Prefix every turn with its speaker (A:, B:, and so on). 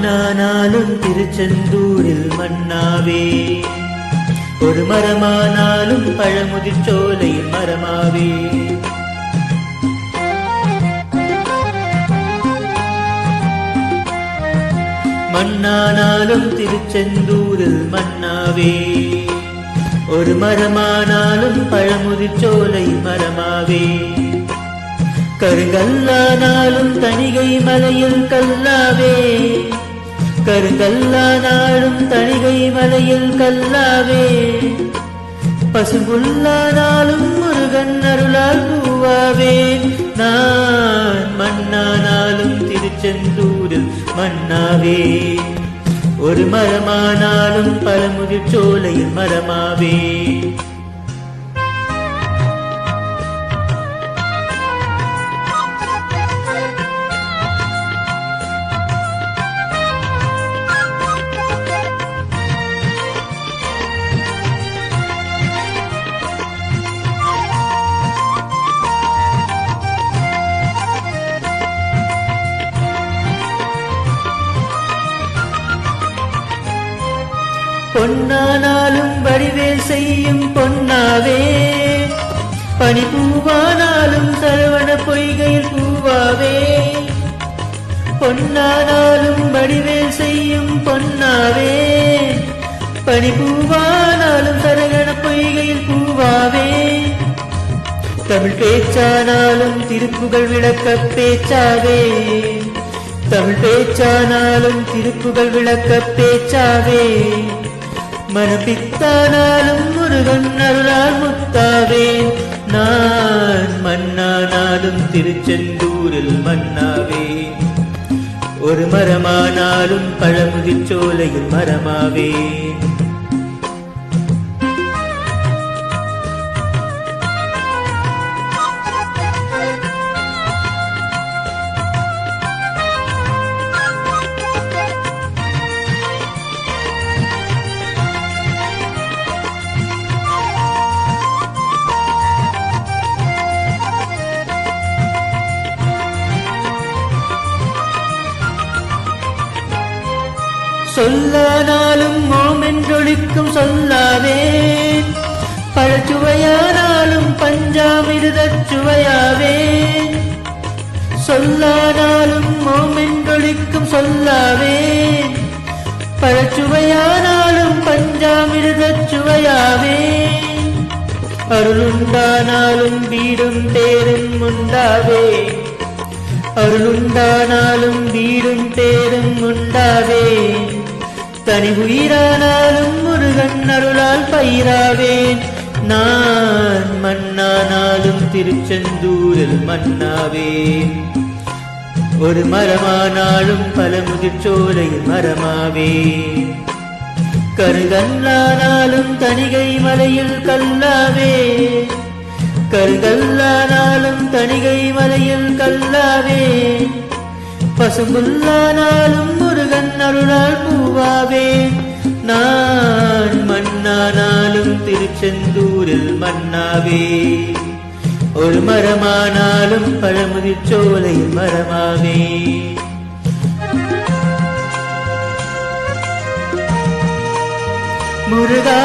A: மண்ணானாலும் திருச்செந்தூரில் மண்ணாவே, ஒரு மரமானாலும் பழமுதிர் சோலையில் மரமாவே. மண்ணானாலும் திருச்செந்தூரில் மண்ணாவே, ஒரு மரமானாலும் பழமுதிர் சோலையில் மரமாவே. கருங்கல்லானாலும் தணிகை மலையில் கல்லாவே, கருங்கல்லானாலும் தணிகை மலையில் கல்லாவே. பசும்புல்லானாலும் முருகன் அருளால் பூவாவேன். நான் மண்ணானாலும் திருச்செந்தூரில் மண்ணாவே, ஒரு மரமானாலும் பழமுதிர் சோலையில் மரமாவே. பொன்னானாலும் வடிவேல் செய்யும் பொன்னாவே, பனிப்பூவானாலும் சரவண பொய்கையில் பூவாவே. பொன்னானாலும் வடிவேல் செய்யும் பொன்னாவே, பனிப்பூவானாலும் சரவண பொய்கையில் பூவாவே. தமிழ் பேச்சானாலும் திருப்புகழ் விளக்க பேச்சாவே, தமிழ் பேச்சானாலும் திருப்புகழ் விளக்க பேச்சாவே. மனப்பித்தானாலும் முருகன் அருளால் முத்தாவே. நான் மண்ணானாலும் திருச்செந்தூரில் மண்ணாவே, ஒரு மரமானாலும் பழமுதிர் சோலையில் மரமாவே. சொல்லானாலும் மோமென்றொழிக்கும் சொல்லாவே, பழச்சுவையானாலும் பஞ்சாமிர்தச் சுவையாவே. சொல்லானாலும் மோமென்றொழிக்கும் சொல்லாவே, பழச்சுவையானாலும் பஞ்சாமிர்தச் சுவையாவே. அருளுண்டானாலும் வீடும் தேரும் உண்டாவே, அருளுண்டானாலும் வீடும் தேரும் உண்டாவே. தனி உயிரானாலும் முருகன் அருளால் பயிராவேன். நான் மண்ணானாலும் திருச்செந்தூரில் மண்ணாவே, ஒரு மரமானாலும் பழமுதிர் சோலையில் மரமாவே. கருங்கல்லானாலும் தணிகை மலையில் கல்லாவே, கருங்கல்லானாலும் தணிகை மலையில் கல்லாவே. பசும்புல்லானாலும் முருகன் அருளால் பூவாவே. நான் மண்ணானாலும் திருச்செந்தூரில் மண்ணாவே, ஒரு மரமானாலும் பழமுதிர் சோலையில் மரமாவே. முருகா